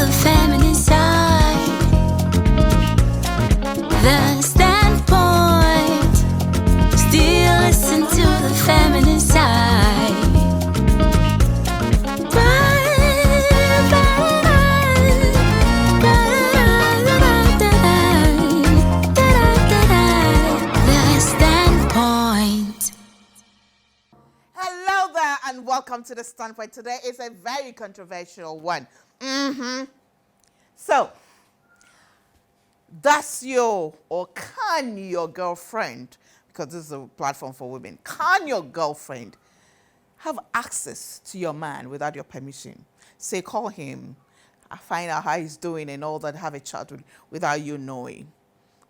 the feminine side. The standpoint. Still listen to the feminine side. The standpoint. Hello there and welcome to the Standpoint. Today is a very controversial one. So, does your or can your girlfriend, because this is a platform for women, can your girlfriend have access to your man without your permission? Say, call him, find out how he's doing and all that, have a chat without you knowing.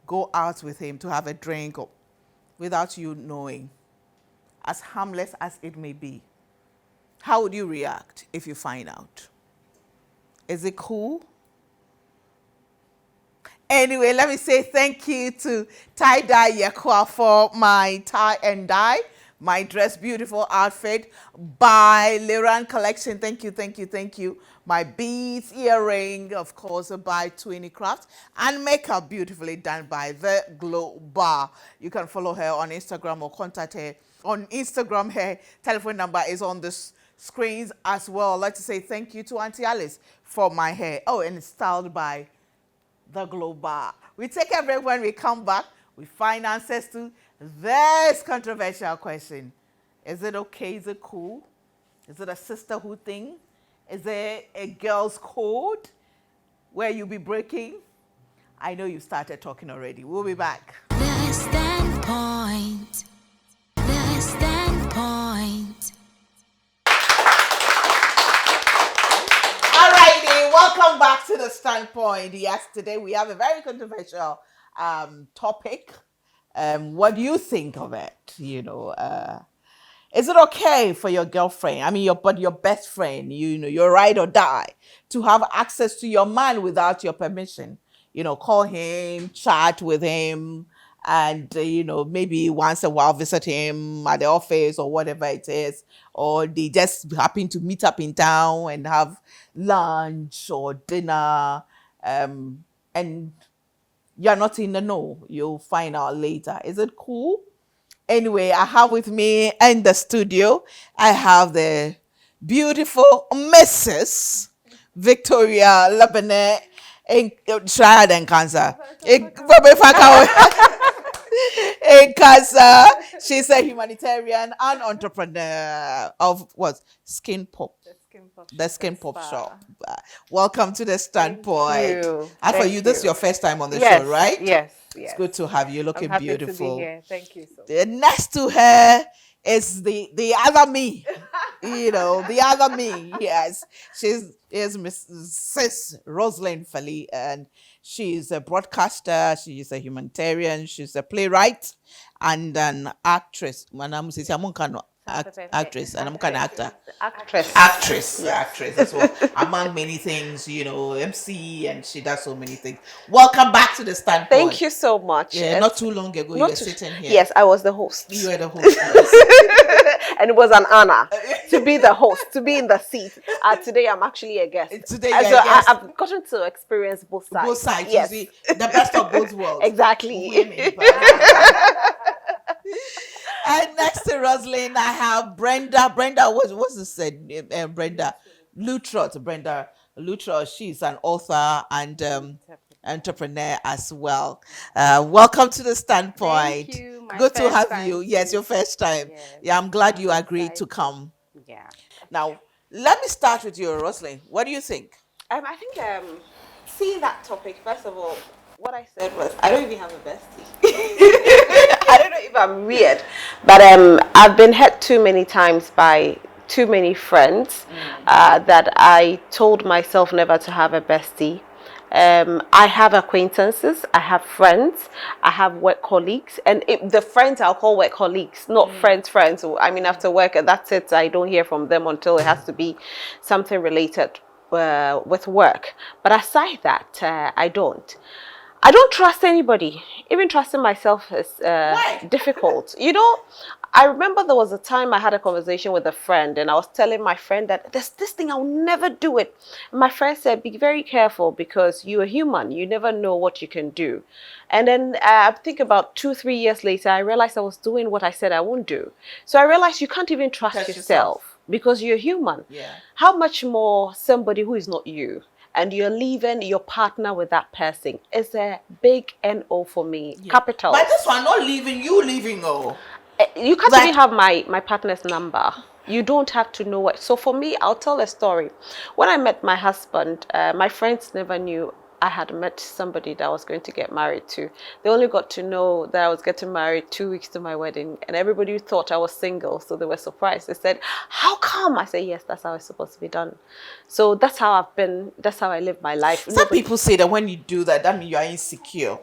Go out with him to have a drink without you knowing. As harmless as it may be. How would you react if you find out? Is it cool? Anyway, let me say thank you to Tie Dye Yekwa for my tie and dye, my dress beautiful outfit by Liran Collection. Thank you, thank you, thank you. My beads, earring, of course, by Twinny Crafts, and makeup beautifully done by The Glow Bar. You can follow her on Instagram or contact her on Instagram. Her telephone number is on the screens as well. I'd like to say thank you to Auntie Alice for my hair. Oh, and it's styled by The Glow Bar. We take a break. When we come back, we find answers to this controversial question. Is it okay? Is it cool? Is it a sisterhood thing? Is there a girl's code where you'll be breaking? I know you started talking already. We'll be back. The standpoint. The standpoint. Alrighty, welcome back to the Standpoint. Yes, today we have a very controversial topic. What do you think of it? Is it okay for your girlfriend, your best friend, your ride or die, to have access to your man without your permission? Call him, chat with him, and, maybe once a while visit him at the office or whatever it is. Or they just happen to meet up in town and have lunch or dinner. And you're not in the know. You'll find out later. Is it cool? Anyway, I have with me in the studio, I have the beautiful Mrs. Victoria Lebanon in Triad and Cancer. In Cancer, she's a humanitarian and entrepreneur of what? Skin Pop. The Skin Pop shop. Welcome to the Standpoint. Thank you. And for you, this is your first time on the show, right? Yes. It's good to have you. Looking I'm happy beautiful. To be here. Thank you so much. Next to her is the other me. The other me. Yes, she's Mrs. Rosalind Fali, and she's a broadcaster. She's a humanitarian. She's a playwright and an actress. Actress, and I'm kind of actor. Actress. That's what, among many things, MC, and she does so many things. Welcome back to the Standpoint. Thank you so much. Yeah, not too long ago, you were sitting here. Yes, I was the host. You were the host. Yes. And it was an honor to be the host, to be in the seat. Today, I'm actually a guest. Today, you're a guest. I've gotten to experience both sides. Both sides. Yes. You see, the best of both worlds. Exactly. Women, and next to Rosalind, I have Brenda. What's this said? Brenda Lutrot. Brenda Lutrot. She's an author and entrepreneur as well. Welcome to the Standpoint. Thank you. Good to have you. Yes, your first time. Yes. Yeah, I'm glad you agreed to come. Yeah. Now, let me start with you, Rosalind. What do you think? I think seeing that topic, first of all, what I said was, I don't even have a bestie. I don't know if I'm weird, but I've been hurt too many times by too many friends that I told myself never to have a bestie. I have acquaintances, I have friends, I have work colleagues, and the friends I'll call work colleagues, not friends. After work, that's it. I don't hear from them until it has to be something related with work. But aside that, I don't trust anybody. Even trusting myself is difficult. I remember there was a time I had a conversation with a friend, and I was telling my friend that there's this thing, I'll never do it. And my friend said, be very careful because you're human. You never know what you can do. And then I think about 2, 3 years later, I realized I was doing what I said I won't do. So I realized you can't even trust yourself because you're human. Yeah. How much more somebody who is not you? And you're leaving your partner with that person. It's a big NO for me. Yeah. Capital. But this one, not leaving, you leaving, oh. You can't Like- even have my partner's number. You don't have to know what. So for me, I'll tell a story. When I met my husband, my friends never knew I had met somebody that I was going to get married to. They only got to know that I was getting married 2 weeks to my wedding, and everybody thought I was single, so they were surprised. They said, "How come?" I said, "Yes, that's how it's supposed to be done." So that's how I've been. That's how I live my life. Some people say that when you do that, that means you are insecure.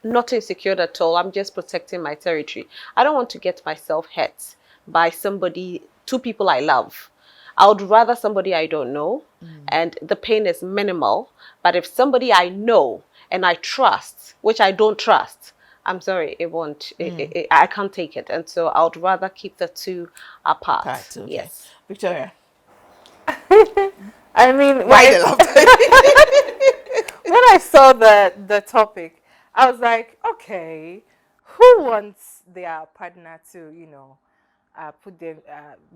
Not insecure at all. I'm just protecting my territory. I don't want to get myself hurt by somebody, two people I love. I would rather somebody I don't know, and the pain is minimal. But if somebody I know and I trust, which I don't trust, I'm sorry, it won't. I can't take it, and so I would rather keep the two apart. Okay. Yes. Victoria. I mean, Why the laughter? when I saw the topic, I was like, okay, who wants their partner to, put them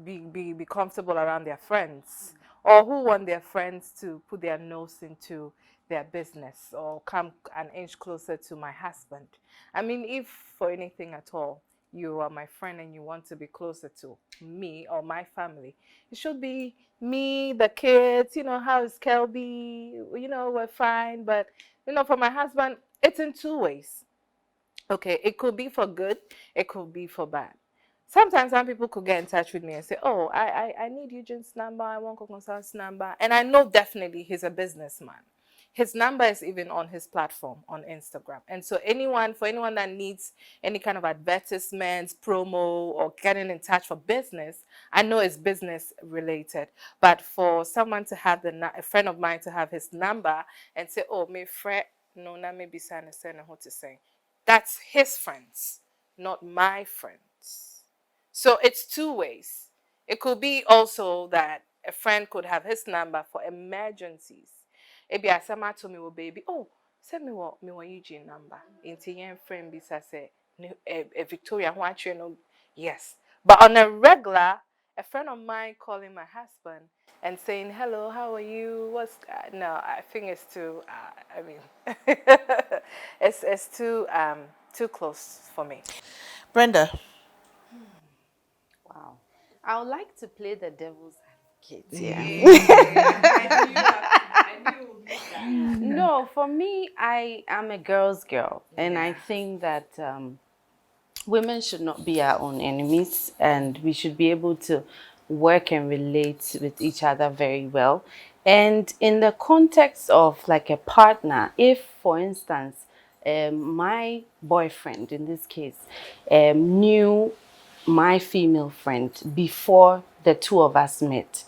be comfortable around their friends, or who want their friends to put their nose into their business or come an inch closer to my husband? I mean, if for anything at all you are my friend and you want to be closer to me or my family, it should be me, the kids, how is Kelby, we're fine. But, for my husband, it's in two ways. Okay, it could be for good, it could be for bad. Sometimes some people could get in touch with me and say, oh, I need Eugene's number, I want Kokonsal's number. And I know definitely he's a businessman. His number is even on his platform on Instagram. And so for anyone that needs any kind of advertisements, promo, or getting in touch for business, I know it's business related. But for someone to have a friend of mine to have his number and say, oh, my friend, no, not maybe send what to say. That's his friends, not my friends. So it's two ways. It could be also that a friend could have his number for emergencies. Ebi asama to me wo baby, oh, send me what Eugene number. Inti yen friend bisa say Victoria ho atwe no. Yes. But on a regular, a friend of mine calling my husband and saying, hello, how are you? No, I think it's too, it's too close for me. Brenda. Wow. I would like to play the devil's advocate. No, for me, I am a girl's girl. And I think that women should not be our own enemies. And we should be able to work and relate with each other very well. And in the context of like a partner, if, for instance, my boyfriend, in this case, knew my female friend before the two of us met,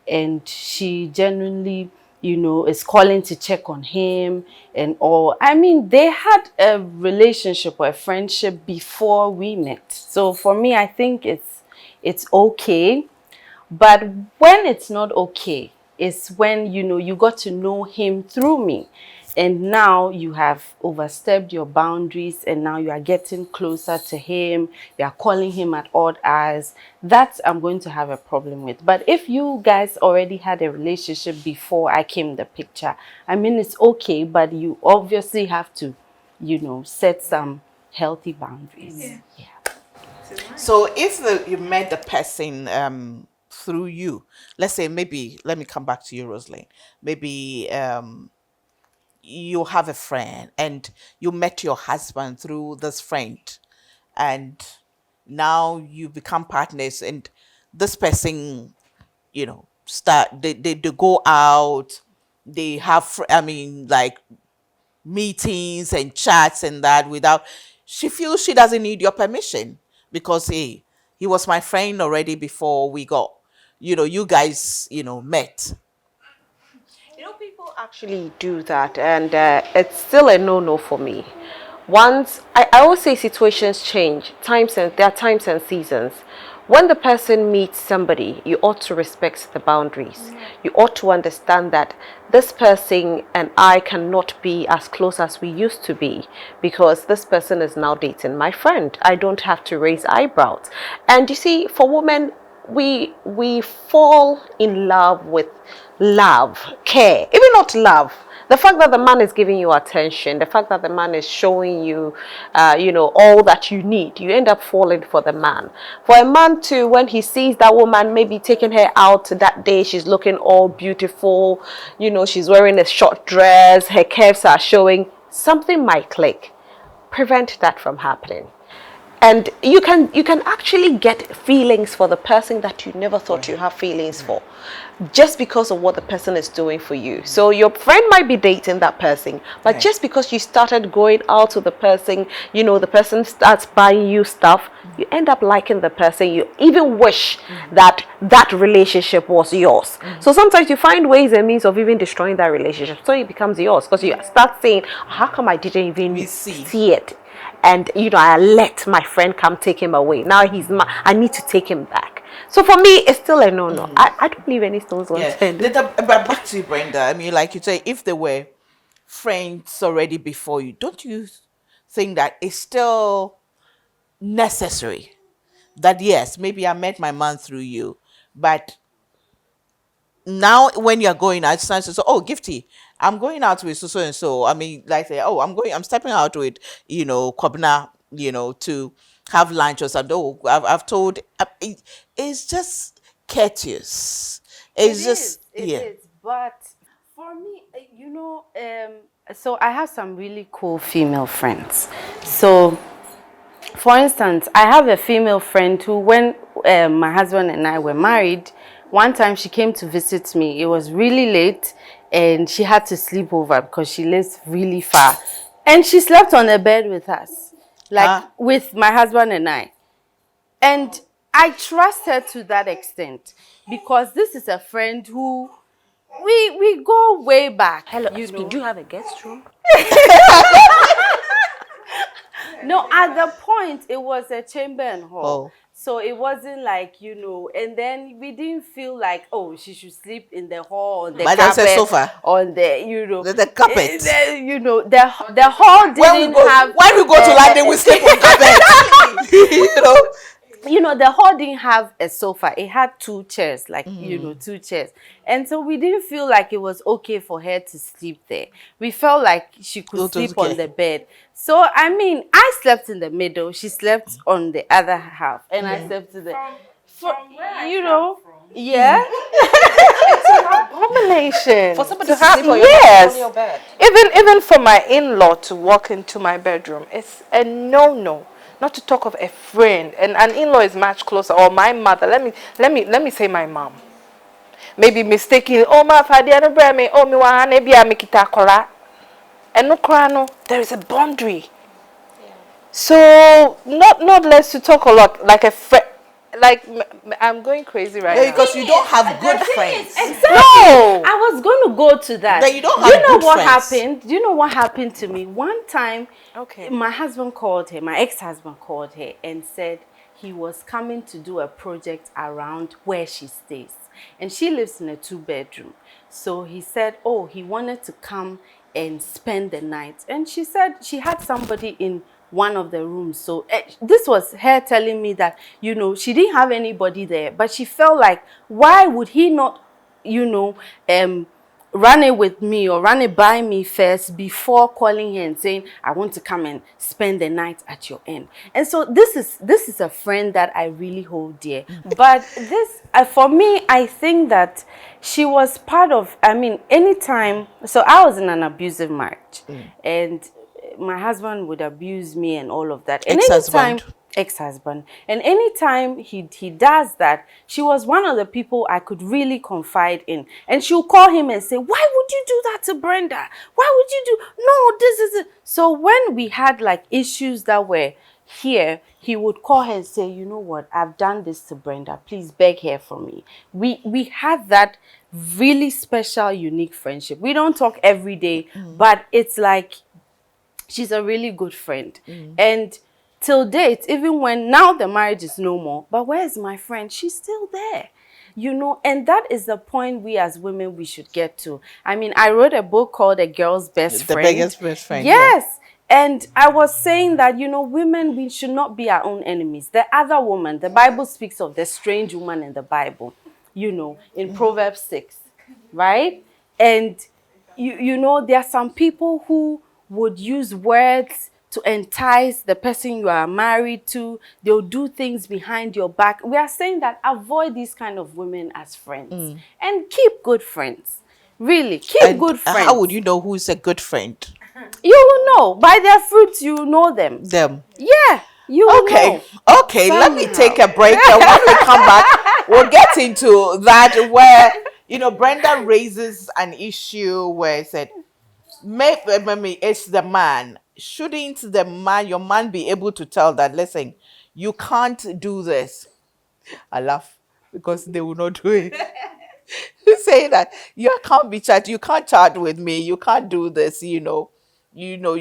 and she genuinely, is calling to check on him and all. I mean, they had a relationship or a friendship before we met. So for me, I think it's okay. But when it's not okay, it's when, you got to know him through me. And now you have overstepped your boundaries and now you are getting closer to him. You are calling him at odd hours. That I'm going to have a problem with. But if you guys already had a relationship before I came in the picture, I mean, it's okay, but you obviously have to, set some healthy boundaries. Yeah. So if you met the person through you, let's say maybe, let me come back to you, Rosalind. Maybe you have a friend and you met your husband through this friend, and now you become partners, and this person, start they go out, they have like meetings and chats and that, without, she feels she doesn't need your permission because hey, he was my friend already before we got, you guys, met. People actually do that, and it's still a no-no for me. Once I always say situations change, there are times and seasons. When the person meets somebody, you ought to respect the boundaries. You ought to understand that this person and I cannot be as close as we used to be because this person is now dating my friend. I don't have to raise eyebrows. And you see, for women, we fall in love with love, care, even not love. The fact that the man is giving you attention, the fact that the man is showing you, all that you need, you end up falling for the man. For a man too, when he sees that woman maybe taking her out that day, she's looking all beautiful, she's wearing a short dress, her curves are showing, something might click. Prevent that from happening. And you can actually get feelings for the person that you never thought you have feelings for, just because of what the person is doing for you. So your friend might be dating that person, but just because you started going out with the person, the person starts buying you stuff, you end up liking the person. You even wish that relationship was yours. So sometimes you find ways and means of even destroying that relationship, so it becomes yours, because you start saying, how come I didn't even see it? And I let my friend come take him away. Now I need to take him back. So for me, it's still a no. I don't leave any stones unturned. But back to you, Brenda. I mean, like you say, if they were friends already before you, don't you think that it's still necessary that yes, maybe I met my man through you, but now when you're going out, it's nice to say, oh, Gifty, I'm going out with so and so. I mean, like say, oh, I'm stepping out with, Kobna, to have lunch or something. Oh, I've told, it's just courteous. It's just, It is. But for me, so I have some really cool female friends. So, for instance, I have a female friend who, when my husband and I were married, one time she came to visit me. It was really late and she had to sleep over because she lives really far. And she slept on the bed with us, with my husband and I. And I trust her to that extent because this is a friend who we go way back. Hello, do you have a guest room? No, at the point it was a chamber and hall. Oh. So it wasn't like, and then we didn't feel like, oh, she should sleep in the hall, on the But carpet, there's a sofa. on the, The carpet. The hall didn't have. When we go to London, we sleep on carpet. The hall didn't have a sofa. It had two chairs, two chairs. And so we didn't feel like it was okay for her to sleep there. We felt like she could sleep on the bed. So, I mean, I slept in the middle. She slept on the other half. And I slept in the... Yeah. It's an abomination. For somebody to sleep on your bed. Even for my in-law to walk into my bedroom, it's a no. Not to talk of a friend, and an in-law is much closer, or my mother. Let me say my mom. Maybe mistaking, oh my father, no brame, oh me wa ne bia me kita kola. And no krano, there is a boundary. Yeah. So not less to talk a lot like a friend. Like I'm going crazy right now. Because you don't have good friends. Exactly. No. I was going to go to that. That you don't have good friends. Happened? Do you know what happened to me? One time, my husband called her, my ex-husband called her and said he was coming to do a project around where she stays. And she lives in a 2-bedroom. So he said, oh, he wanted to come and spend the night. And she said she had somebody in one of the rooms. So this was her telling me that, she didn't have anybody there, but she felt like, why would he not, run it with me or run it by me first before calling her and saying, I want to come and spend the night at your end. And so this is a friend that I really hold dear. But this, for me, I think that she was part of, anytime, so I was in an abusive marriage and my husband would abuse me and all of that. And ex-husband. And anytime he does that, she was one of the people I could really confide in. And she'll call him and say, why would you do that to Brenda? Why would you do? No, this is it. So when we had like issues that were here, he would call her and say, you know what, I've done this to Brenda. Please beg her for me. We had that really special, unique friendship. We don't talk every day, but it's like she's a really good friend. And till date, even when now the marriage is no more, but where's my friend? She's still there. You know, and that is the point we as women we should get to. I mean, I wrote a book called A Girl's Best The Friend. biggest best friend. Yes. And I was saying that, you know, women, we should not be our own enemies. The other woman, the Bible speaks of the strange woman in the Bible, you know, in Proverbs 6, right? And, you know, there are some people who would use words to entice the person you are married to. They'll do things behind your back. We are saying that avoid these kind of women as friends and keep good friends. Really, keep And good friends. how would you know who's a good friend? You will know. By their fruits, you know them. Yeah, you will Okay, know. okay, let me take a break, and when we come back, we'll get into that, where, you know, Brenda raises an issue where it said, maybe it's the man. Shouldn't your man be able to tell that, listen, you can't do this? I laugh because they will not do it. You say that you can't be chat, you can't chat with me, you can't do this, you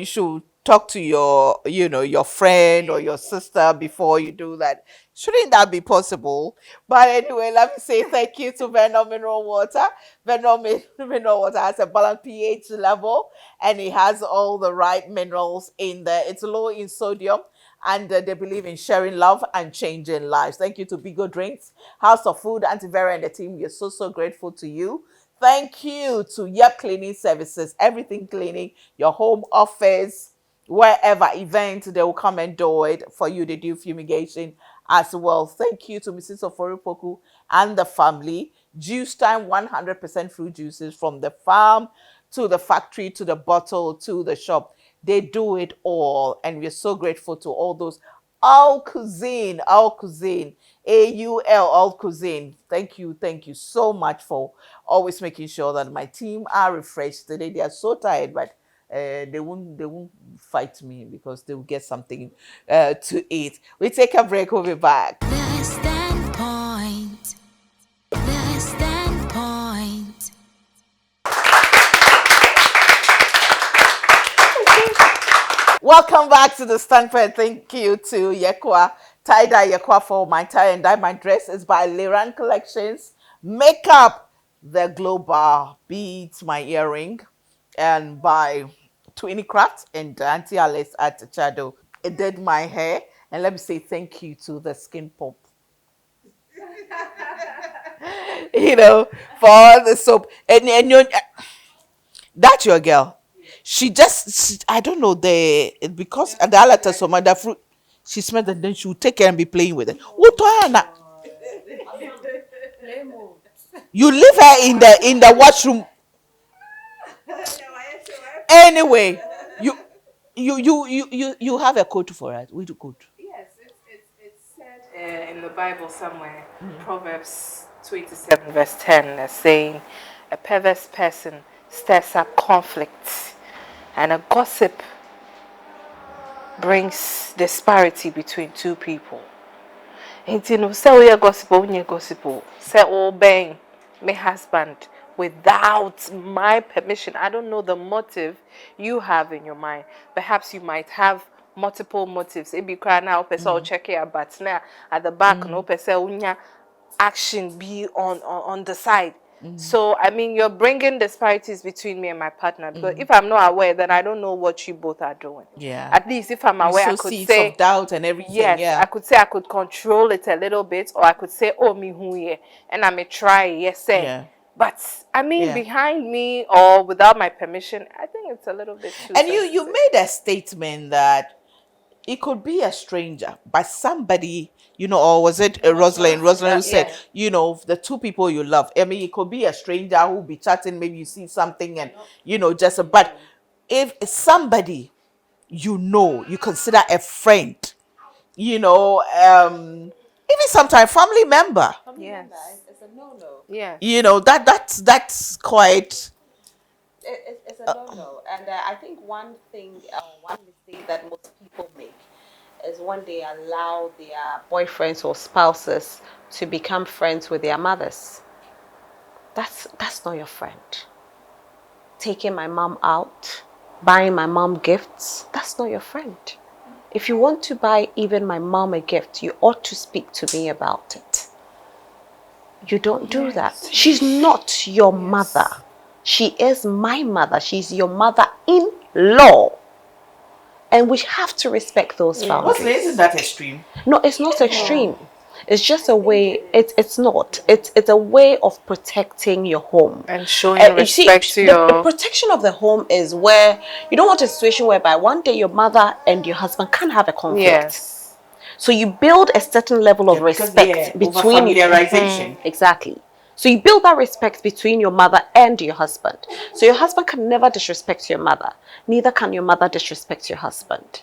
should talk to your friend or your sister before you do that. Shouldn't that be possible? But anyway, let me say thank you to Venom Mineral Water. Mineral Water has a balanced pH level, and it has all the right minerals in there. It's low in sodium, and they believe in sharing love and changing lives. Thank you to Bigo Drinks, House of Food, Auntie Vera and the team. We're so, so grateful to you. Thank you to Yep Cleaning Services, everything cleaning, your home, office, wherever event, they will come and do it for you. They do fumigation as well. Thank you to Mrs. Oforipoku and the family. Juice Time, 100% fruit juices from the farm to the factory to the bottle to the shop. They do it all, and we're so grateful to all those. All Cuisine, AUL, All Cuisine. Thank you so much for always making sure that my team are refreshed today. They are so tired, but they won't fight me because they will get something to eat. We take a break. We'll be back. The Standpoint. The Standpoint. Welcome back to the Standpoint. Thank you to Yekwa. Tie-dye Yekwa for my tie and dye my dress is by Liran Collections. Makeup, the global beads, my earring, and by Twinny Craft and Auntie Alice at Chado. It did my hair, and let me say thank you to the Skin Pop. For the soap. And that's your girl. I don't know, because the alata some other fruit, she smelled, and then she would take care and be playing with it. You leave her in the washroom. Anyway, you have a code for it. We do code. Yes, it's said in the Bible somewhere, Proverbs 27 verse 10, saying, a perverse person stirs up conflict, and a gossip brings disparity between two people. Nti no say we gossip o nye gossip o. Say o bang my husband without my permission. I don't know the motive you have in your mind. Perhaps you might have multiple motives. It be cry now person check it but now at the back no person unya action be on the side. So, I mean, you're bringing disparities between me and my partner, because if I'm not aware, then I don't know what you both are doing. Yeah. At least if I'm aware, I could seeds say of doubt and everything. yes. Yeah. I could say I could control it a little bit, or I could say, "Oh, me who yeah," and I may try, yes, say. Yeah. But I mean, Yeah. behind me or without my permission, I think it's a little bit too. And you made a statement that it could be a stranger, but somebody, or was it Rosalind? Rosalind who said, the two people you love. I mean, it could be a stranger who be chatting, maybe you see something and, but if it's somebody, you consider a friend, even sometimes family member, Yes. It's a no-no. Yeah. that's quite. It's a no-no. And I think one mistake that most people make is when they allow their boyfriends or spouses to become friends with their mothers. That's not your friend. Taking my mom out, buying my mom gifts, that's not your friend. If you want to buy even my mom a gift, you ought to speak to me about it. You don't do that. She's not your mother. She is my mother. She's your mother-in-law. And we have to respect those boundaries. Isn't that extreme? No, it's not extreme. It's just a way. It's not. It's a way of protecting your home And showing you see, respect to the your... protection of the home is where you don't want a situation whereby one day your mother and your husband can't have a conflict. Yes. So you build a certain level of respect between familiarization. Exactly. So you build that respect between your mother and your husband. So your husband can never disrespect your mother. Neither can your mother disrespect your husband.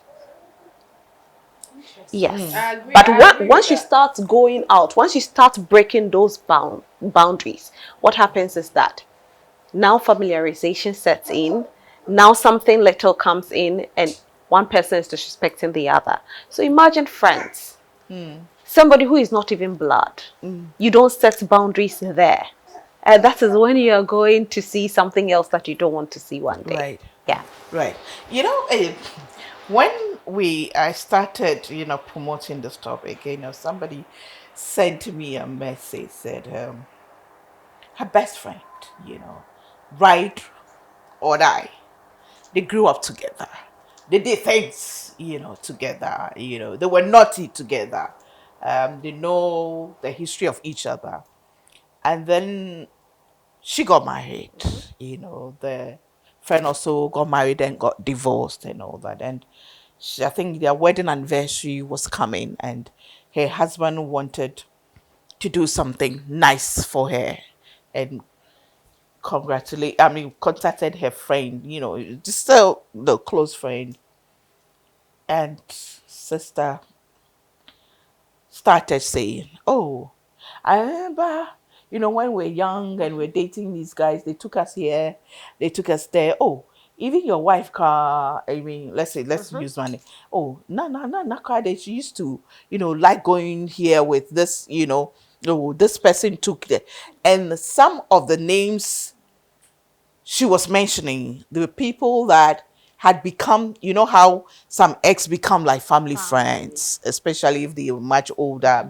Yes. But once you start going out, once you start breaking those boundaries, what happens is that now familiarization sets in. Now something little comes in and one person is disrespecting the other. So imagine friends. Somebody who is not even blood. You don't set boundaries there. And that is when you are going to see something else that you don't want to see one day. Right. Yeah. Right. You know, when I started, promoting this topic, somebody sent me a message, said her best friend, ride or die. They grew up together. They did things, together. They were naughty together. They know the history of each other. And then she got married. The friend also got married and got divorced and all that. And I think their wedding anniversary was coming, and her husband wanted to do something nice for her, and contacted her friend, just the close friend, and sister started saying, "Oh, I remember, when we're young and we're dating these guys, they took us here, they took us there. Oh, even your wife car, let's use money. Oh, no, car that she used to, like going here with this, oh, this person took the," and some of the names she was mentioning, the people that had become, how some ex become like family friends, especially if they were much older,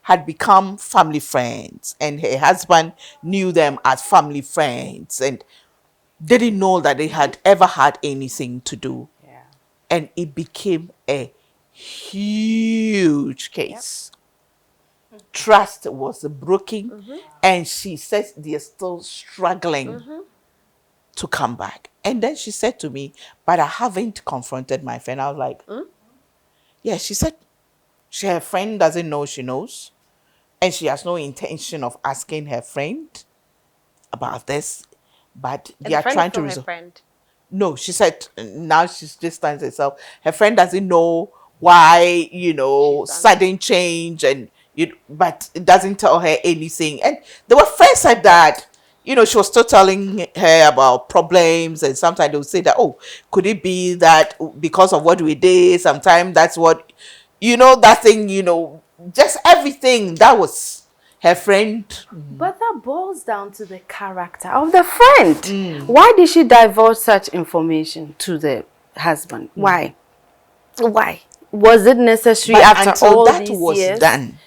had become family friends, and her husband knew them as family friends and didn't know that they had ever had anything to do. Yeah. And it became a huge case. Trust was broken, and she says they're still struggling to come back. And then she said to me, "But I haven't confronted my friend." I was like, yeah, she said her friend doesn't know she knows, and she has no intention of asking her friend about this, but they are trying to resolve. No, she said now she's distanced herself. Her friend doesn't know why, sudden change, and but it doesn't tell her anything. And there were friends like that. She was still telling her about problems, and sometimes they would say that, "Oh, could it be that because of what we did? Sometimes that's what, that thing, just everything." That was her friend. But that boils down to the character of the friend. Why did she divulge such information to the husband? Why? Why? Was it necessary But after until all that these was years? done,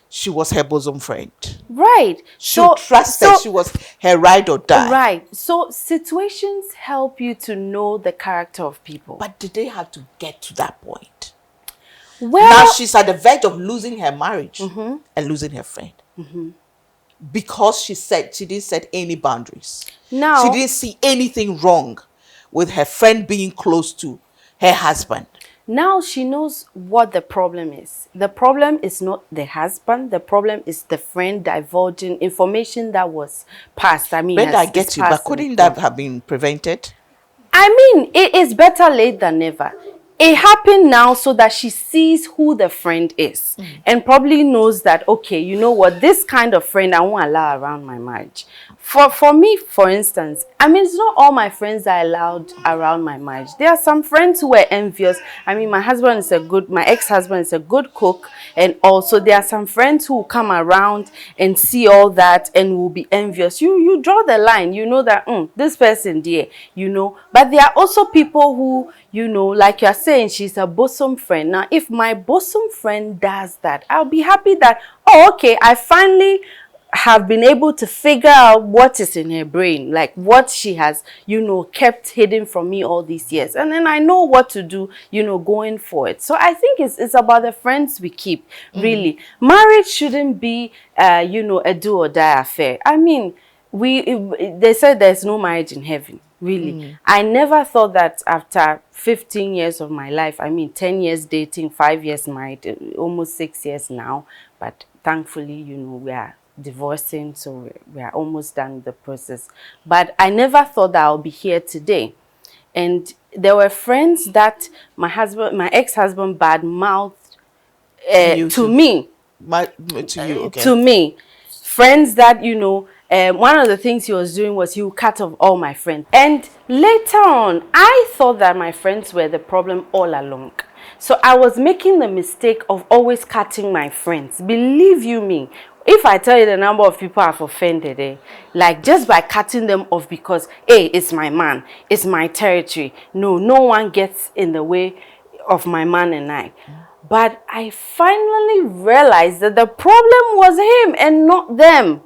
she was her bosom friend. Right. She trusted. She was her ride or die. Right. So situations help you to know the character of people. But did they have to get to that point? Well, Now she's at the verge of losing her marriage and losing her friend. Because she didn't set any boundaries. now She didn't see anything wrong with her friend being close to her husband. Now she knows what the problem is. The problem is not the husband. The problem is the friend divulging information that was passed. I mean, Brenda, I get you, but couldn't that have been prevented? I mean, it is better late than never. it happened now so that she sees who the friend is and probably knows that, okay, you know what, this kind of friend I won't allow around my marriage. For me, for instance, I mean, it's not all my friends I allowed around my marriage. There are some friends who were envious. I mean, my ex-husband is a good cook, and also there are some friends who will come around and see all that and will be envious. You draw the line, you know that this person there, you know. But there are also people who, you know, like you're saying, she's a bosom friend. Now, if my bosom friend does that, I'll be happy that, oh, okay, I finally have been able to figure out what is in her brain, like what she has, you know, kept hidden from me all these years. And then I know what to do, you know, going forward. So I think it's about the friends we keep, really. Marriage shouldn't be, you know, a do or die affair. I mean, they said there's no marriage in heaven, really. I never thought that after 15 years of my life, I mean, 10 years dating, 5 years married, almost 6 years now, but thankfully, you know, we are divorcing, so we are almost done with the process. But I never thought that I'll be here today. And there were friends that my ex-husband bad-mouthed to me. To you, okay. To me. Friends that, you know, one of the things he was doing was he would cut off all my friends. And later on, I thought that my friends were the problem all along. So I was making the mistake of always cutting my friends. Believe you me, if I tell you the number of people I've offended, like just by cutting them off because, hey, it's my man, it's my territory. No one gets in the way of my man and I. But I finally realized that the problem was him and not them.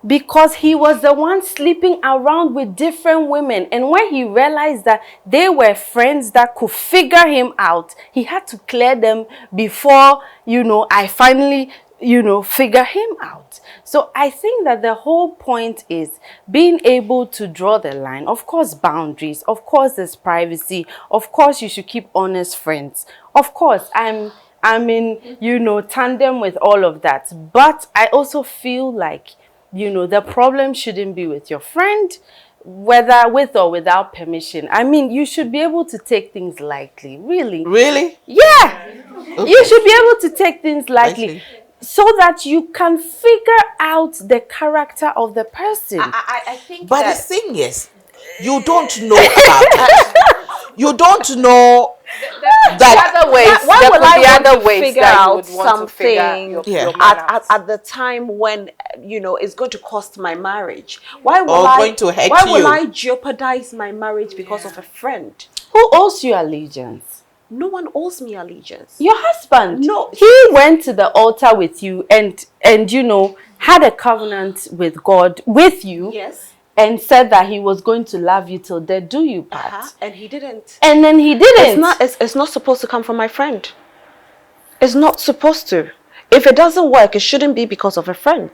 Because he was the one sleeping around with different women. And when he realized that they were friends that could figure him out, he had to clear them before, you know, I finally, you know, figure him out. So I think that the whole point is being able to draw the line. Of course, boundaries. Of course, there's privacy. Of course, you should keep honest friends. Of course, I'm in, you know, tandem with all of that. But I also feel like, you know, the problem shouldn't be with your friend, whether with or without permission. I mean, you should be able to take things lightly, really. Really? Yeah. Okay. You should be able to take things lightly so that you can figure out the character of the person. I think But that the thing is, you don't know about it. You don't know that. Other ways, why there will could I be want other to ways figure that you out would want to figure something Yeah. your man out. at the time when, you know, it's going to cost my marriage? Why will Or going to hurt why will you. I jeopardize my marriage because of a friend? Who owes you allegiance? No one owes me allegiance. Your husband. No. He went to the altar with you and you know, had a covenant with God, with you. Yes. And said that he was going to love you till death do you part. And he didn't. And then he didn't. It's not supposed to come from my friend. It's not supposed to. If it doesn't work, it shouldn't be because of a friend.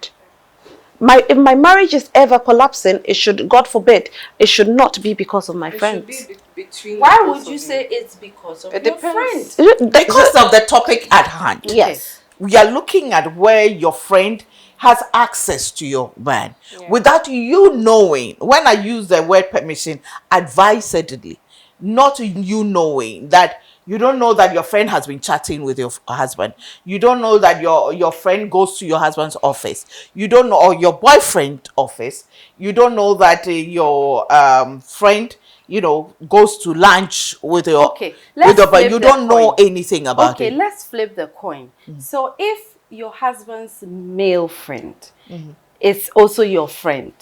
If my marriage is ever collapsing, it should, God forbid, it should not be because of my friends. Between Why would you say it's because of your friend? Because of the topic at hand. Yes. We are looking at where your friend has access to your man without you knowing. When I use the word permission, advisedly, not you knowing that. You don't know that your friend has been chatting with your husband. You don't know that your friend goes to your husband's office. You don't know, or your boyfriend's office. You don't know that your friend, you know, goes to lunch with your. Okay, let's but flip you the don't know coin. anything about Okay, it. let's flip the coin. So if your husband's male friend is also your friend,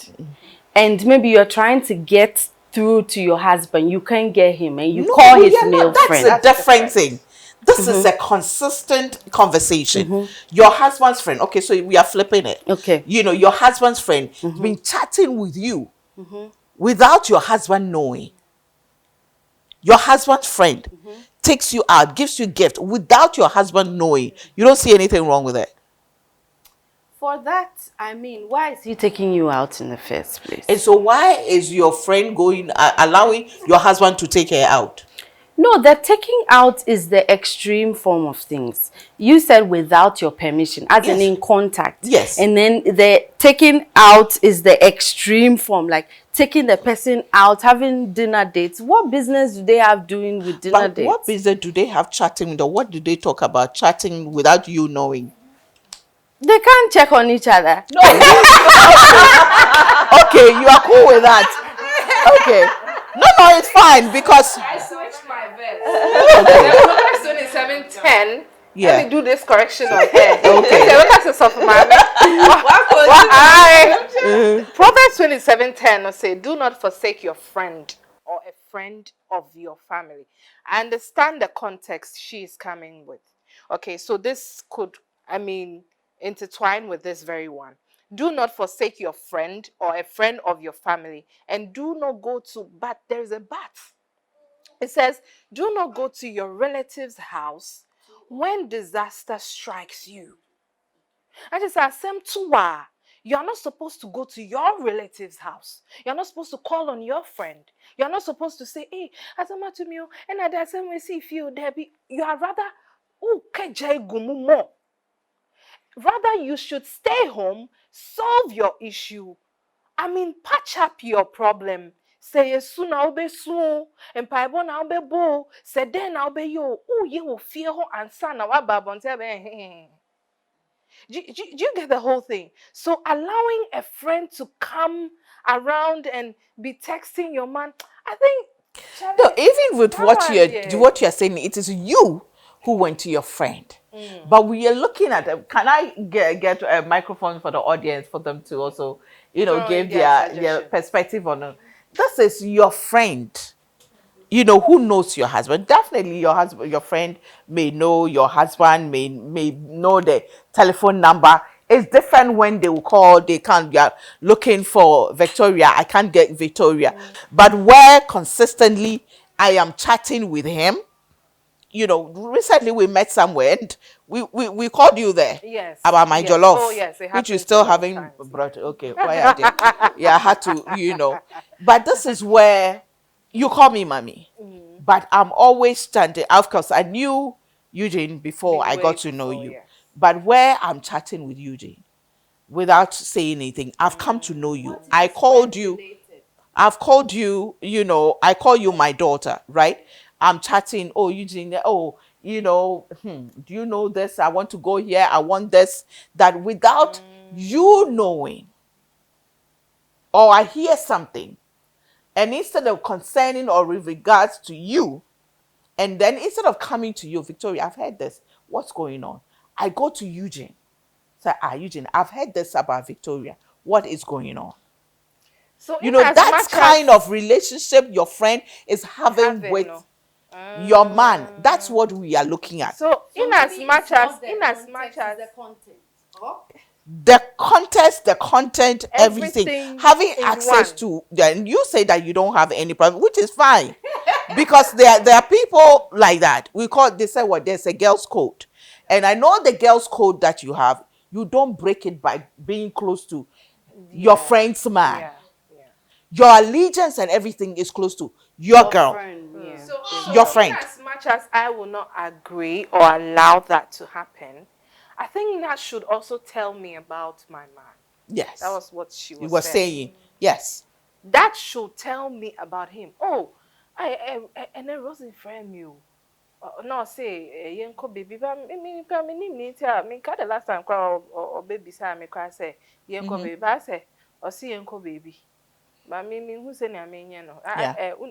and maybe you're trying to get through to your husband, you can't get him, and you call his male friend. That's a different thing. This is a consistent conversation. Your husband's friend. Okay, so we are flipping it. Okay. You know, your husband's friend been chatting with you without your husband knowing. Your husband's friend takes you out, gives you gift without your husband knowing. You don't see anything wrong with it. For that, I mean, why is he taking you out in the first place? And so why is your friend allowing your husband to take her out? No, the taking out is the extreme form of things. You said without your permission, as in Yes. in contact. Yes. And then the taking out is the extreme form, like taking the person out, having dinner dates. What business do they have doing with dinner But dates? what business do they have chatting? Or what do they talk about chatting without you knowing? They can't check on each other. No. Okay, you are cool with that. Okay. No, it's fine because I switched my verse. Proverbs 27:10. Yeah. Let me do this correction on air. Okay. Look at yourself, man. Proverbs 27:10 say, "Do not forsake your friend or a friend of your family." I understand the context she is coming with. Okay, so this could, intertwine with this very one. Do not forsake your friend or a friend of your family, and do not go to, but there's a but. It says, do not go to your relative's house when disaster strikes you. And it's a same to you are not supposed to go to your relative's house. You're not supposed to call on your friend. You're not supposed to say, hey, as a matter me, and I doesn't see if you Debbie. You are rather, oh, more. Rather, you should stay home, solve your issue. Patch up your problem. Say yes soon I'll be soon. And paibo now be bo. Say then I'll be yo. Oh, you will fear her and son. Now what babon tell me. Do you get the whole thing? So allowing a friend to come around and be texting your man, I think. no, even with what you're saying, it is you who went to your friend. But we are looking at can I get a microphone for the audience for them to also, give their perspective on it. This is your friend. Who knows your husband. Definitely your friend may know your husband, may know the telephone number. It's different when they will call, they can't be looking for Victoria. I can't get Victoria. But where consistently I am chatting with him, recently we met somewhere and we called you there. Yes. About my jollof. Oh, yes. Which you still haven't brought. Okay. Why are they? Yeah, I had to, But this is where you call me mommy. But I'm always standing. Of course, I knew Eugene before I got to know you. Yes. But where I'm chatting with Eugene, without saying anything, I've come to know you. I called you. I've called you, I call you my daughter, right? I'm chatting, oh, Eugene, oh, do you know this? I want to go here. I want this. That without you knowing, or I hear something, and instead of concerning or with regards to you, and then instead of coming to you, Victoria, I've heard this. What's going on? I go to Eugene. Say, Eugene, I've heard this about Victoria. What is going on? So that's kind of relationship your friend is having with your man. That's what we are looking at. So in as much as the content. The context, the content, everything, having access to, and you say that you don't have any problem, which is fine, because there are people like that. They say what? There's a girls' code, and I know the girls' code that you have. You don't break it by being close to your friend's man. Yeah. Your allegiance and everything is close to your girl. Friend, yeah. So your friend. As much as I will not agree or allow that to happen, I think that should also tell me about my man. Yes. That was what she was saying. Yes. That should tell me about him. Oh, and then Rosie friend you. No, say, yenko baby, but me the last time or baby say me cry say, yenko baby, I say, or see yenko baby. But me who say na me no.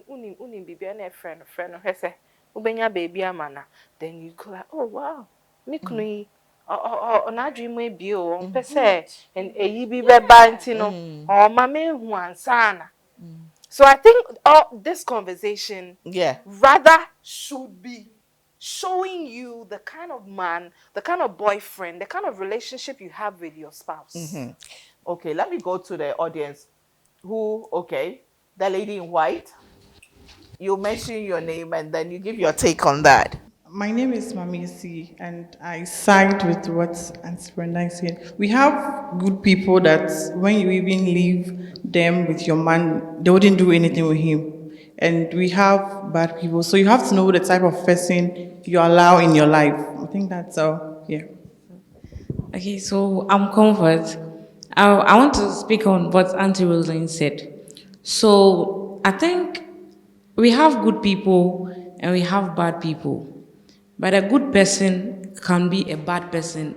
Uni baby na friend no say, ubenya baby amana. Then you go like, oh wow, me kunu na dream we bi o pese and eyi bi beba ntino o ma me hu ansana. So I think this conversation rather should be showing you the kind of man, the kind of boyfriend, the kind of relationship you have with your spouse. Okay, let me go to the audience. The lady in white. You mention your name and then you give your take on that. My name is Mamisi, and I side with what Auntie Brenda is saying. We have good people that when you even leave them with your man, they wouldn't do anything with him. and we have bad people. So you have to know the type of person you allow in your life. I think that's all. Yeah. Okay, so I'm Comfort. I want to speak on what Auntie Rosalind said. So I think we have good people and we have bad people. But a good person can be a bad person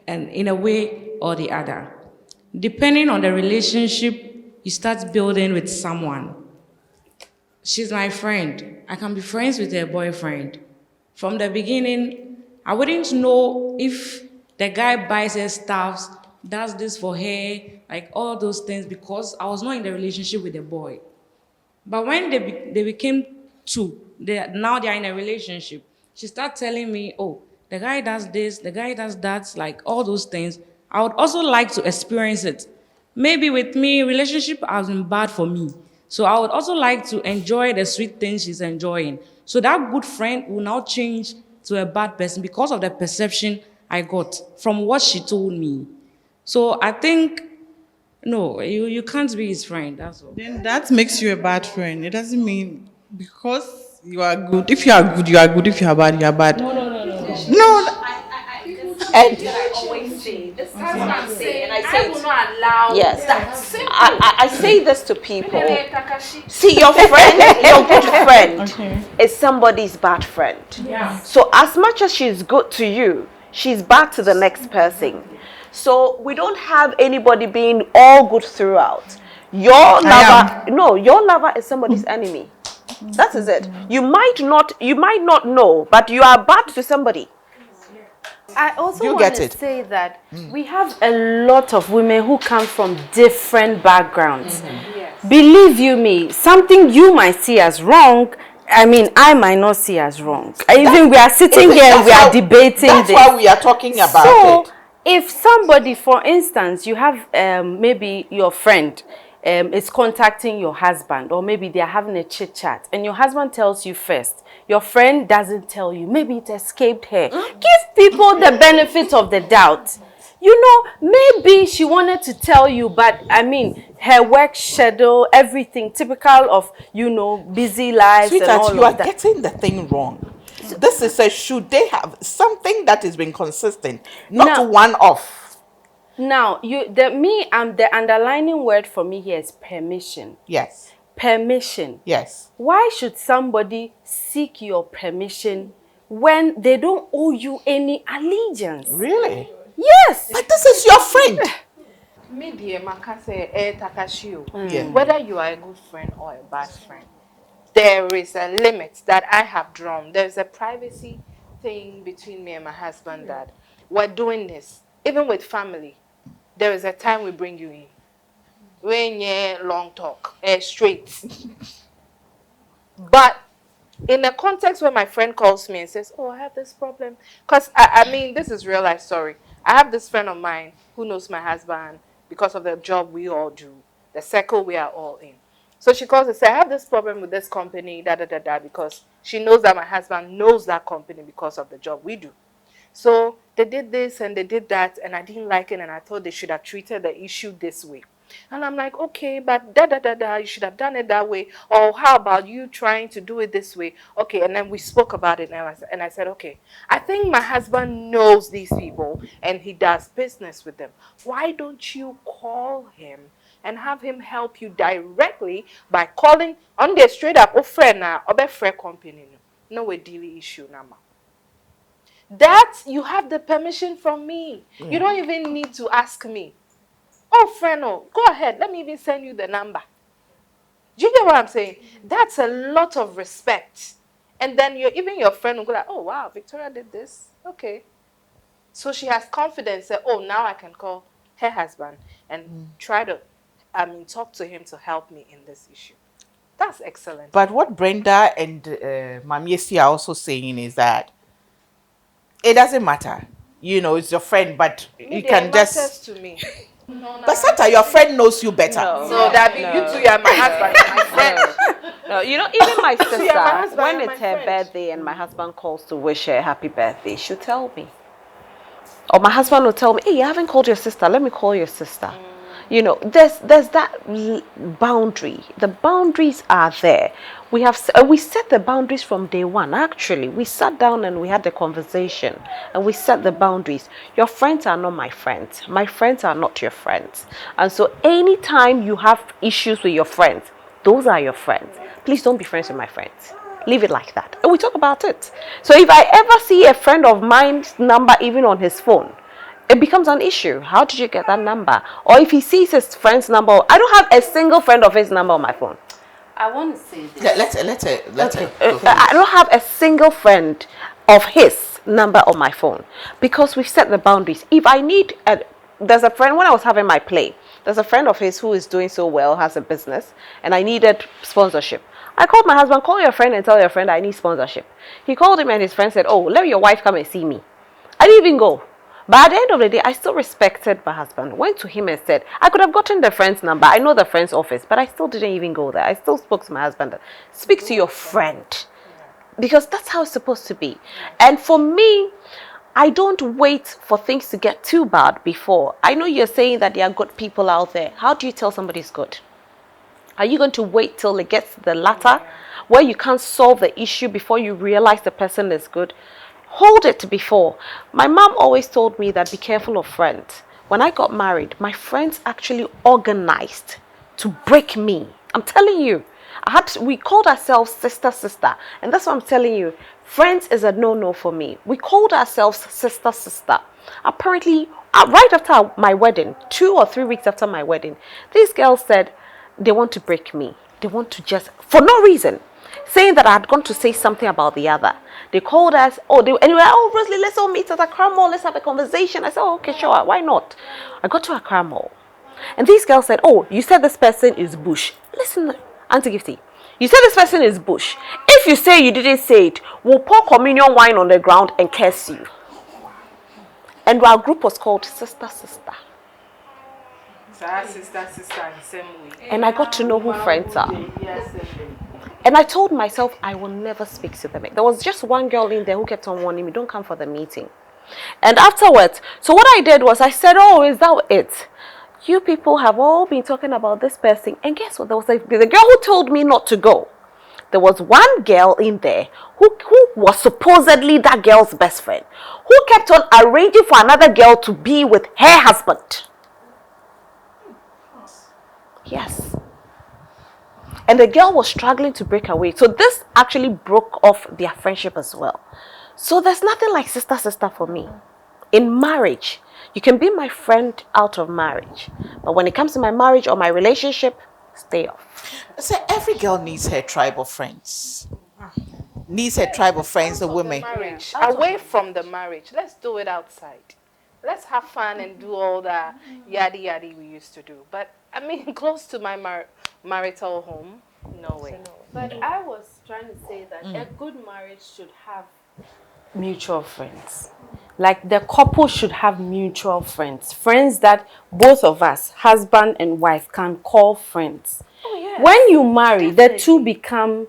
and in a way or the other. Depending on the relationship you start building with someone. She's my friend. I can be friends with her boyfriend. From the beginning, I wouldn't know if the guy buys her stuff, does this for her, like all those things, because I was not in the relationship with the boy. But when they became two, now they are in a relationship. She started telling me, oh, the guy does this, the guy does that, like all those things. I would also like to experience it. Maybe with me, relationship has been bad for me. So I would also like to enjoy the sweet things she's enjoying. So that good friend will now change to a bad person because of the perception I got from what she told me. So I think, no, you can't be his friend, that's all. Then that makes you a bad friend. It doesn't mean because you are good. If you are good, you are good. If you are bad, you are bad. No. And Always say this is what I'm saying, and I will not allow. Yes, I say this to people. See, your friend, your good friend, is somebody's bad friend. Yeah. So as much as she's good to you, she's bad to the next person. So we don't have anybody being all good throughout. Your lover is somebody's enemy. That is it. You might not know, but you are bad to somebody. I also want to say that we have a lot of women who come from different backgrounds. Yes. Believe you me, something you might see as wrong, I mean, I might not see as wrong. Even we are sitting here and we are debating this. That's why we are talking about it. So, if somebody, for instance, you have maybe your friend is contacting your husband, or maybe they are having a chit chat, and your husband tells you first, your friend doesn't tell you, maybe it escaped her. Give people the benefit of the doubt. You know, maybe she wanted to tell you, but I mean, her work schedule, everything, typical of, you know, busy lives. Sweetheart, and all you are of that. getting the thing wrong. This is a should they have something that has been consistent, not one off. Now, the underlining word for me here is permission. Yes. Permission. Yes. Why should somebody seek your permission when they don't owe you any allegiance? Really? Yes. But this is your friend. Whether you are a good friend or a bad friend, there is a limit that I have drawn. There's a privacy thing between me and my husband that we're doing this. Even with family, there is a time we bring you in. When you're long talk, straight. But in a context where my friend calls me and says, oh, I have this problem. Because, I mean, this is real life story. I have this friend of mine who knows my husband because of the job we all do, the circle we are all in. So she calls and says, I have this problem with this company, because she knows that my husband knows that company because of the job we do. So they did this and they did that, and I didn't like it, and I thought they should have treated the issue this way. And I'm like, okay, but you should have done it that way. Or how about you trying to do it this way? Okay, and then we spoke about it, and I said, okay, I think my husband knows these people, and he does business with them. Why don't you call him and have him help you directly by calling on the straight up, oh friend, or friend company, no way daily issue number. That you have the permission from me. Yeah. You don't even need to ask me. Oh, friend, go ahead. Let me even send you the number. Do you get what I'm saying? That's a lot of respect. And then even your friend will go like, oh, wow, Victoria did this. Okay. So she has confidence that, oh, now I can call her husband and try to, talk to him to help me in this issue. That's excellent. But what Brenda and Mamiesi are also saying is that it doesn't matter. You know, it's your friend, but you can just... to me. But sometimes your friend knows you better. So that you two are my husband and my friend. No, you know, even my sister, when it's her birthday and my husband calls to wish her happy birthday, she'll tell me. Or my husband will tell me, hey, you haven't called your sister. Let me call your sister. You know, there's that boundary. The boundaries are there. We set the boundaries from day one. Actually, we sat down and we had the conversation, and we set the boundaries. Your friends are not my friends. My friends are not your friends. And so anytime you have issues with your friends, those are your friends. Please don't be friends with my friends. Leave it like that. And we talk about it. So if I ever see a friend of mine's number even on his phone, it becomes an issue. How did you get that number? Or if he sees his friend's number, I don't have a single friend of his number on my phone. I want to say this. Let it. I don't have a single friend of his number on my phone because we've set the boundaries. If I need, there's a friend, when I was having my play, there's a friend of his who is doing so well, has a business, and I needed sponsorship. I called my husband, call your friend and tell your friend I need sponsorship. He called him and his friend said, oh, let your wife come and see me. I didn't even go. But at the end of the day, I still respected my husband. Went to him and said, I could have gotten the friend's number. I know the friend's office, but I still didn't even go there. I still spoke to my husband. Speak to your friend. Because that's how it's supposed to be. And for me, I don't wait for things to get too bad before. I know you're saying that there are good people out there. How do you tell somebody's good? Are you going to wait till it gets to the latter, where you can't solve the issue before you realize the person is good? Hold it before. My mom always told me that be careful of friends. When I got married, my friends actually organized to break me. I'm telling you. We called ourselves sister. And that's what I'm telling you. Friends is a no-no for me. We called ourselves sister. Apparently, right after my wedding, 2 or 3 weeks after my wedding, these girls said they want to break me. They want to just, for no reason, saying that I had gone to say something about the other. They called us, and they were, oh, Rosalie, let's all meet at Accra Mall, let's have a conversation. I said, oh, okay, sure, why not? I got to Accra Mall. And these girls said, oh, you said this person is bush. Listen, Auntie Gifty, you said this person is bush. If you say you didn't say it, we'll pour communion wine on the ground and curse you. And our group was called Sister. Sister, in the same way. And I got to know who friends are. And I told myself I will never speak to them. There was just one girl in there who kept on warning me, don't come for the meeting. And afterwards, so what I did was I said, oh, is that it? You people have all been talking about this person. And guess what? There was the girl who told me not to go. There was one girl in there who was supposedly that girl's best friend, who kept on arranging for another girl to be with her husband. Yes. And the girl was struggling to break away. So this actually broke off their friendship as well. So there's nothing like sister for me. In marriage, you can be my friend out of marriage. But when it comes to my marriage or my relationship, stay off. So every girl needs her tribe of friends. Needs her tribe of friends, the women. Marriage. Away from the marriage. Let's do it outside. Let's have fun and do all that yaddy we used to do. But I mean, close to my marital home, no way. But I was trying to say that a good marriage should have mutual friends. Like the couple should have mutual friends. Friends that both of us, husband and wife, can call friends. Oh, yes. When you marry, the two become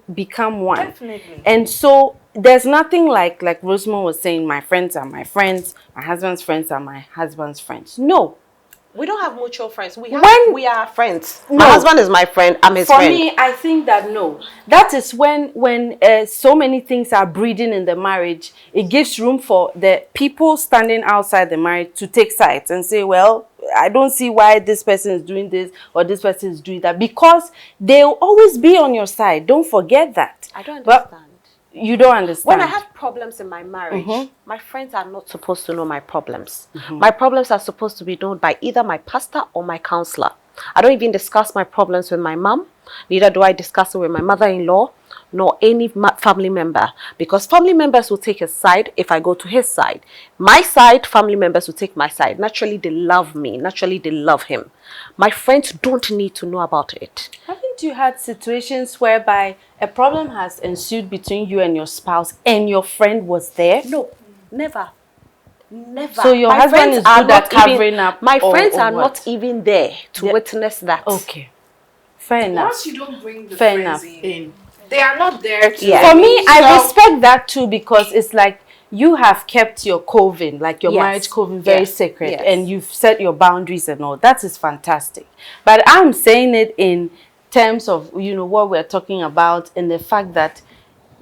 one. Definitely. And so there's nothing like Rosamond was saying, my friends are my friends, my husband's friends are my husband's friends. No. We don't have mutual friends. We are friends. No. My husband is my friend. I'm his friend. For me, I think that no. That is when so many things are breeding in the marriage. It gives room for the people standing outside the marriage to take sides and say, well, I don't see why this person is doing this or this person is doing that. Because they'll always be on your side. Don't forget that. I don't understand. You don't understand. When I have problems in my marriage, my friends are not supposed to know my problems. My problems are supposed to be known by either my pastor or my counselor. I don't even discuss my problems with my mom. Neither do I discuss it with my mother-in-law, nor any family member. Because family members will take his side if I go to his side. My side, family members will take my side. Naturally, they love me. Naturally, they love him. My friends don't need to know about it. Haven't you had situations whereby a problem has ensued between you and your spouse and your friend was there? No, never. Never. So your husband is good at covering up. My friends are not even there to witness that. Okay. Fair enough. Once you don't bring the Fair friends enough. in, they are not there to. Yeah. For me, I respect that too, because it's like you have kept your coven, like your Yes. marriage coven, very Yes. sacred, Yes. and you've set your boundaries and all. That is fantastic. But I'm saying it in terms of, you know, what we're talking about, and the fact that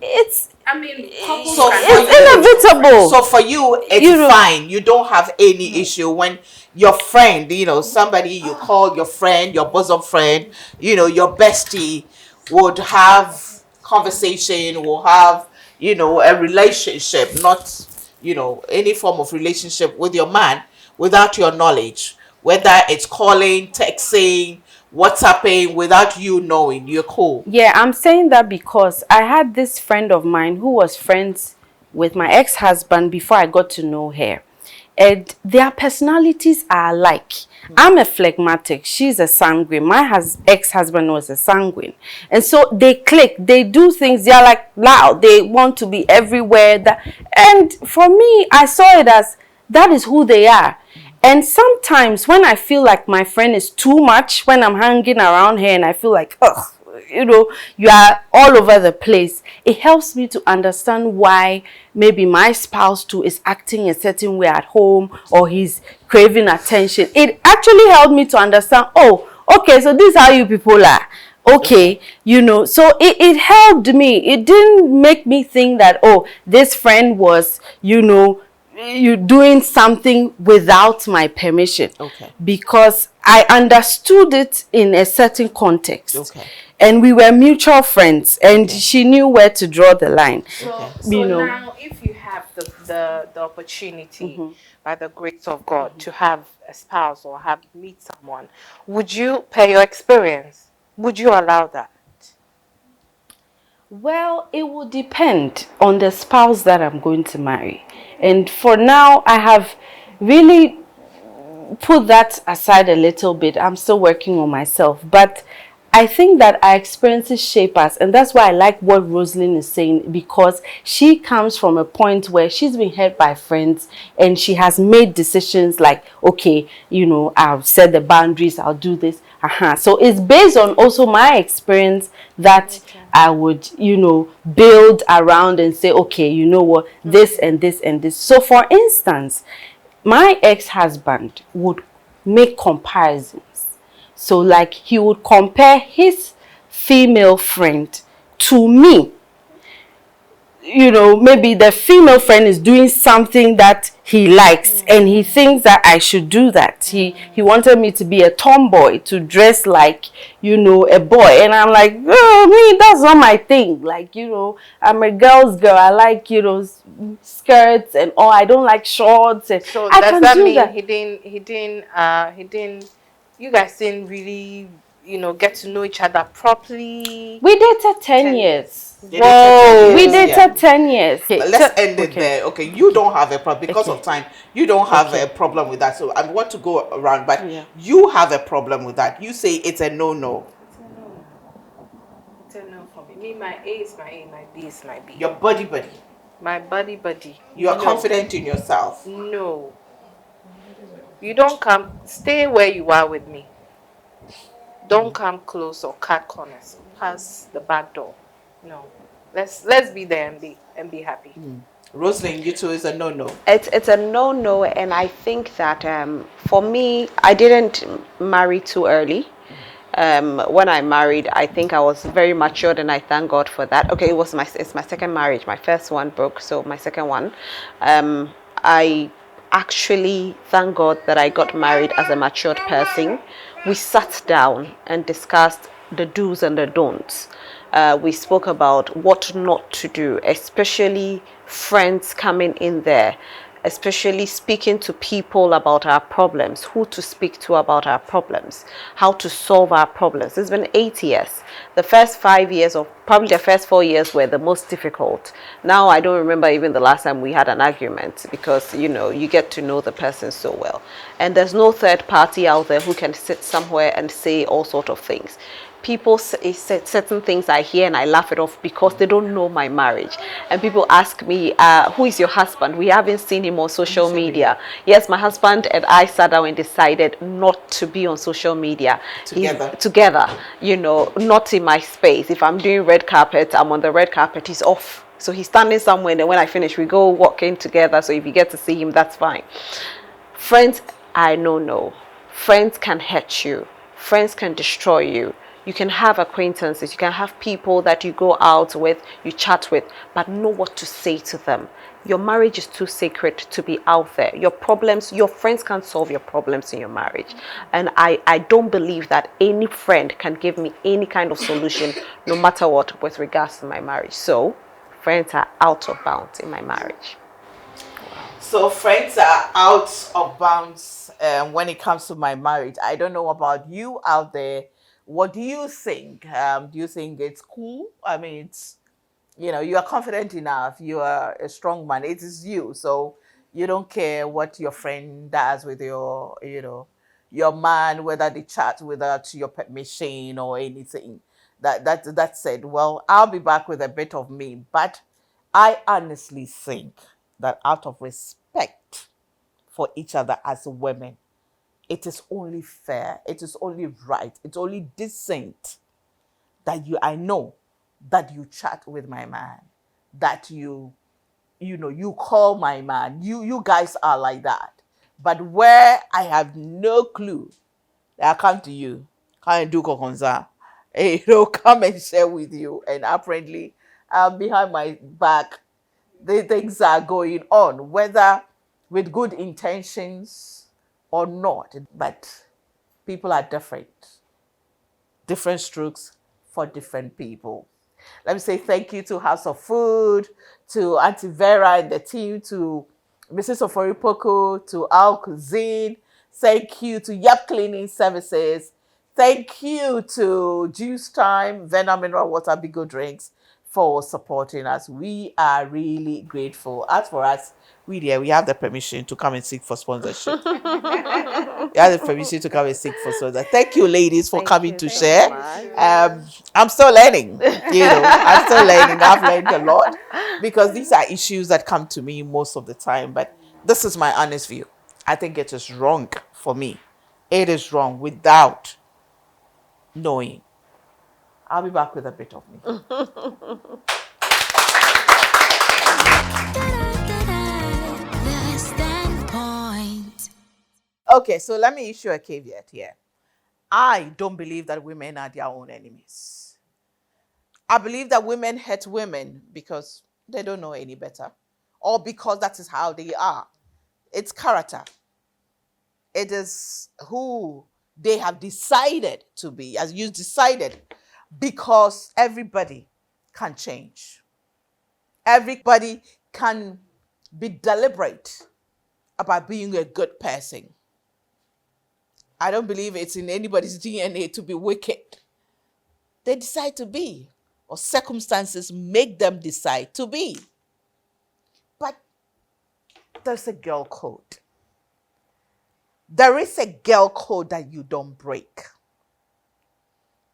it's it's inevitable. So for you, it's You know- fine. You don't have any issue when your friend, you know, somebody you call your friend, your bosom friend, you know, your bestie would have conversation, will have, you know, a relationship, not, you know, any form of relationship with your man without your knowledge, whether it's calling, texting, WhatsApping, without you knowing. You're cool. Yeah, I'm saying that because I had this friend of mine who was friends with my ex-husband before I got to know her. And their personalities are alike. I'm a phlegmatic. She's a sanguine. My ex-husband was a sanguine. And so they click. They do things. They're like loud. They want to be everywhere. And for me, I saw it as that is who they are. And sometimes when I feel like my friend is too much, when I'm hanging around her and I feel like, ugh, you know, you are all over the place, it helps me to understand why maybe my spouse too is acting a certain way at home, or he's craving attention. It actually helped me to understand, oh, okay, so this is how you people are. Okay, you know, so it helped me. It didn't make me think that, oh, this friend was, you know, you doing something without my permission. Okay. Because I understood it in a certain context. Okay. And we were mutual friends, and she knew where to draw the line. So You know. now, if you have the opportunity, by the grace of God, to have a spouse or meet someone, would you, per your experience, would you allow that? Well, it will depend on the spouse that I'm going to marry. And for now, I have really put that aside a little bit. I'm still working on myself. But I think that our experiences shape us. And that's why I like what Rosalind is saying, because she comes from a point where she's been hurt by friends and she has made decisions like, okay, you know, I'll set the boundaries, I'll do this. So it's based on also my experience that I would, you know, build around and say, okay, you know what, this and this and this. So for instance, my ex-husband would make comparisons. So like he would compare his female friend to me. You know, maybe the female friend is doing something that he likes and he thinks that I should do that. He wanted me to be a tomboy, to dress like, you know, a boy. And I'm like, oh, me, that's not my thing. Like, you know, I'm a girl's girl. I like, you know, skirts and all. I don't like shorts. And So I does can that do mean that. you guys didn't really, you know, get to know each other properly? We dated 10 years. Whoa. We dated 10 years. But let's end it there. Okay, you don't have a problem because of time. You don't have a problem with that. So I want to go around, but you have a problem with that. You say it's a no-no. It's a no for me. Me, my A is my A, my B is my B. Your buddy. My buddy. You are confident in yourself. No. You don't come. Stay where you are with me. Don't come close or cut corners. Pass the back door. No. Let's be there and be happy. Rosalind, you too is a no-no. It's a no-no, and I think that for me, I didn't marry too early. When I married, I think I was very matured, and I thank God for that. Okay, it's my second marriage. My first one broke, so my second one. I actually thank God that I got married as a matured person. We sat down and discussed the do's and the don'ts. We spoke about what not to do, especially friends coming in there, especially speaking to people about our problems, who to speak to about our problems, how to solve our problems. It's been 8 years. The first 5 years, or probably the first 4 years, were the most difficult. Now I don't remember even the last time we had an argument, because, you know, you get to know the person so well. And there's no third party out there who can sit somewhere and say all sorts of things. People say certain things I hear and I laugh it off because they don't know my marriage. And people ask me, who is your husband? We haven't seen him on social media. Yes, my husband and I sat down and decided not to be on social media. Together, you know, not in my space. If I'm doing red carpet, I'm on the red carpet. He's off So he's standing somewhere, and then when I finish, we go walking together. So if you get to see him, that's fine. Friends, I know no. Friends can hurt you. Friends can destroy you. You can have acquaintances. You can have people that you go out with, you chat with, but know what to say to them. Your marriage is too sacred to be out there. Your problems, your friends can't solve your problems in your marriage. And I don't believe that any friend can give me any kind of solution, no matter what, with regards to my marriage. So, friends are out of bounds in my marriage. So friends are out of bounds when it comes to my marriage. I don't know about you out there. What do you think? Do you think it's cool? I mean, it's, you are confident enough. You are a strong man. It is you. So you don't care what your friend does with your man, whether they chat without your permission or anything. That said, well, I'll be back with a bit of me. But I honestly think that out of respect for each other as women, it is only fair, it is only right, it's only decent that I know that you chat with my man, that you call my man. You guys are like that. But where I have no clue, I come to you, come and do kokonza, come and share with you, and apparently behind my back the things are going on, whether with good intentions or not. But people are different strokes for different people. Let me say thank you to House of Food, to Auntie Vera and the team, to Mrs. Oforipoko, to Al Cuisine. Thank you to Yap Cleaning Services. Thank you to Juice Time, Venom Mineral Water, Bigo Drinks for supporting us. We are really grateful. As for us, we have the permission to come and seek for sponsorship. We have the permission to come and seek for sponsorship. Thank you, ladies, for coming to share. I'm still learning. I'm still learning. I've learned a lot because these are issues that come to me most of the time. But this is my honest view. I think it is wrong for me. It is wrong without knowing. I'll be back with a bit of me. The standpoint. Okay, so let me issue a caveat here. I don't believe that women are their own enemies. I believe that women hurt women because they don't know any better, or because that is how they are. It's character. It is who they have decided to be, as you decided, because everybody can change. Everybody can be deliberate about being a good person. I don't believe it's in anybody's DNA to be wicked. They decide to be, or circumstances make them decide to be. But there's a girl code. There is a girl code that you don't break.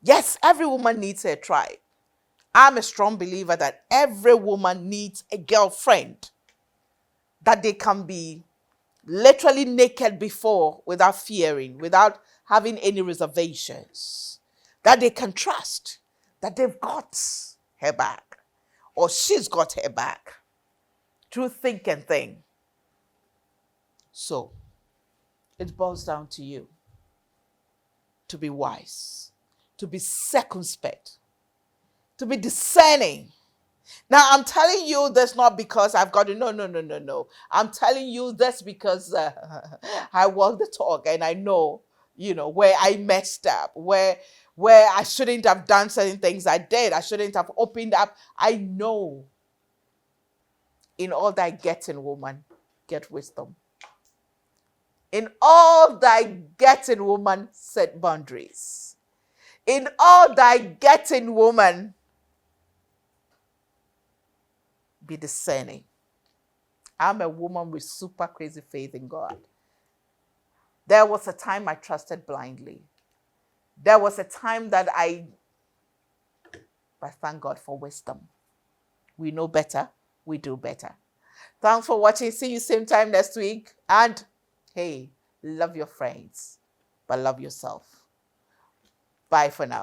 Yes, every woman needs a tribe. I'm a strong believer that every woman needs a girlfriend that they can be literally naked before without fearing, without having any reservations, that they can trust, that they've got her back, or she's got her back through thick and thin. So it boils down to you to be wise, to be circumspect, to be discerning. Now, I'm telling you this not because I've got to, no. I'm telling you this because I walk the talk and I know, where I messed up, where I shouldn't have done certain things I did. I shouldn't have opened up. I know in all thy getting, woman, get wisdom. In all thy getting, woman, set boundaries. In all thy getting, woman, be discerning. I'm a woman with super crazy faith in God. There was a time I trusted blindly. There was a time that but thank God for wisdom. We know better, we do better. Thanks for watching. See you same time next week. And hey, love your friends, but love yourself. Bye for now.